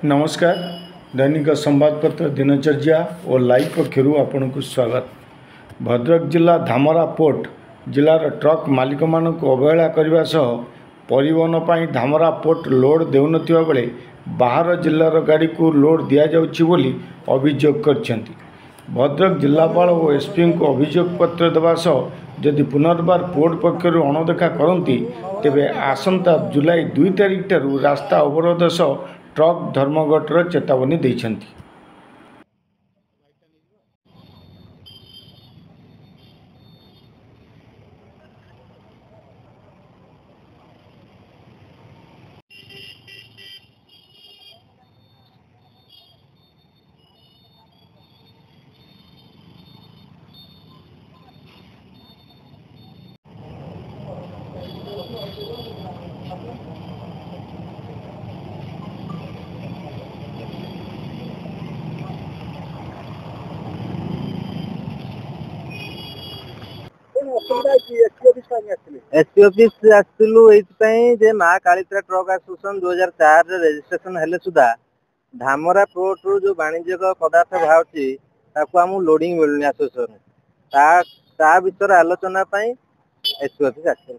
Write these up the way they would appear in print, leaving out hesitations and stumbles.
नमस्कार। दैनिक संबादपत्र दिनचर्या और लाइव पक्षर आपण को स्वागत। भद्रक जिला धामरा पोर्ट जिलार ट्रक मालिक मानक अवहेला करने सह परिवहन पर धामरा पोर्ट लोड देउनथिबा बेले बाहर जिलार गाड़ी को लोड दि जाउछि बोली अभियोग करछन्ति। भद्रक जिलापाल और एसपी को अभियोग पत्र देवा सह जदि पुनर्बार पोर्ट पक्षर अणदेखा करती तेबे आसंता जुलाई 2 तारिख ठारू रास्ता अवरोध सह ट्रक धर्मघटर चेतावनी दैछन्ति। एसपी ऑफिस आसलु जे माँ कालीतरा ट्रक एसोसिएशन 2004 रजिस्ट्रेशन हेले सुधा धामरा पोर्ट रु जो वाणिज्यिक पदार्थ बाहर आम लोडिंग मिलूनी एसोसिएशन विषय आलोचना एसपी ऑफिस आसलु।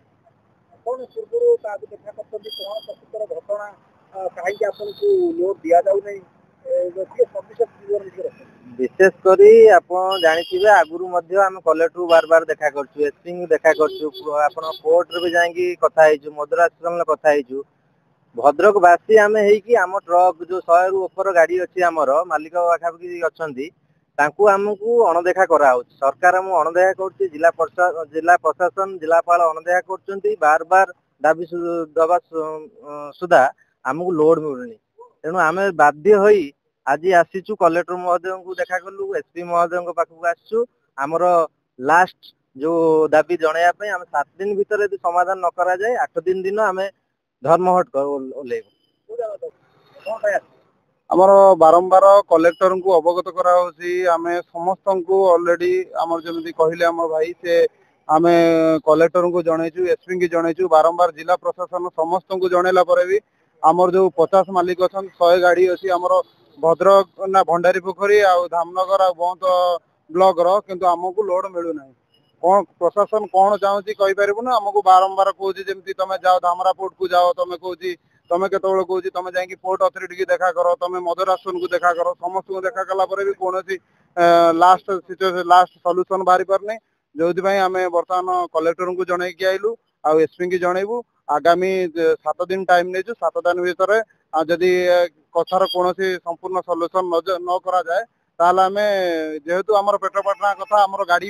विशेषकर आप जानी आगुरी आम कलेक्टर बार बार देखा कर एसपी देखा कर पोर्ट भी जाकि कथा मदुरा कथा भद्रक बासी आम आम ट्रक जो 100 रु ऊपर गाड़ी अच्छी आमर मालिक पाखापाखि अच्छा आमको अणदेखा करा सरकार आम अणदेखा कर जिला प्रशासन जिलापाल अणदेखा कर बार बार दाबी दबा सुधा आमको लोड मिलूनी तेणु आम बाध्य होई आज आसीचु कलेक्टर महोदय को देखा कलु एसपी महोदय पाखक आसचु आमर लास्ट जो दाबी जनवाई आम 7 दिन भीतर यदि समाधान न करा जाए 8 दिन दिन आम धर्मघट ओल्लैबु। आमर बारंबार कलेक्टर को अवगत करा आम समस्त को ऑलरेडी आमर जमी कहले आम भाई से आम कलेक्टर को जनईचु एसपी की जनईचु बारंबार जिला प्रशासन समस्त को जनइला भी आमर जो 50 मालिक अच्छा 100 गाड़ी अच्छी आमर भद्रक ना भंडारी पोखरी आ धामनगर आ बहुत ब्लॉक रो किंतु आमको लोड मिलू ना कौन प्रशासन कौन चाहूँगी कहीपरू ना आमको बारंबार कहूँ जमी तुम जाओ धामरा पोर्ट को जाओ तुम कहूँ तुम केतल कहूँ तुम जा पोर्ट अथॉरिटी की देखा कर तुम मदरासन को देखा कर समस्त को देखा कलापर भी कौन लास्ट सिचुएशन लास्ट सल्यूशन बाहरी पारनी जो आम बर्तमान कलेक्टर को जनईकि आइलु आ एसपी की जनइबू आगामी 7 दिन टाइम नहीं 7 दिन भीतर जदि कथार कौन संपूर्ण सल्यूशन न करा जाए ताल आम जेहेतु आम पेट पाटना कथा आम गाड़ी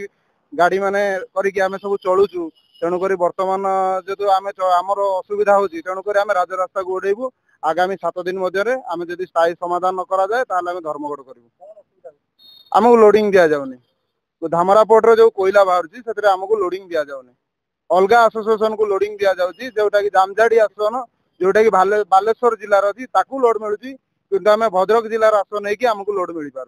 गाड़ी माने करिक आम सब चलुचु तेणुक बर्तमान जो आम आमर असुविधा होती तेणुक आम राजरास्ता को उड़ेबू आगामी 7 दिन मध्य आम जदि स्थायी समाधान न करा जाए ताल आम धर्मघट करूँ। आमको लोडिंग दि जाऊनी धामरा पोर्ट जो कोयला बाहर आमको लोडिंग दि जाऊनी अलग एसोसिएशन को लोडिंग दि जाऊँगी जोटा कि जामजाड़ी आसोसिएशन जोटा कि बालेश्वर जिलार अच्छी लोड मिलूँ कि आम भद्रक जिलार आस नहीं आमको लोड मिल पार।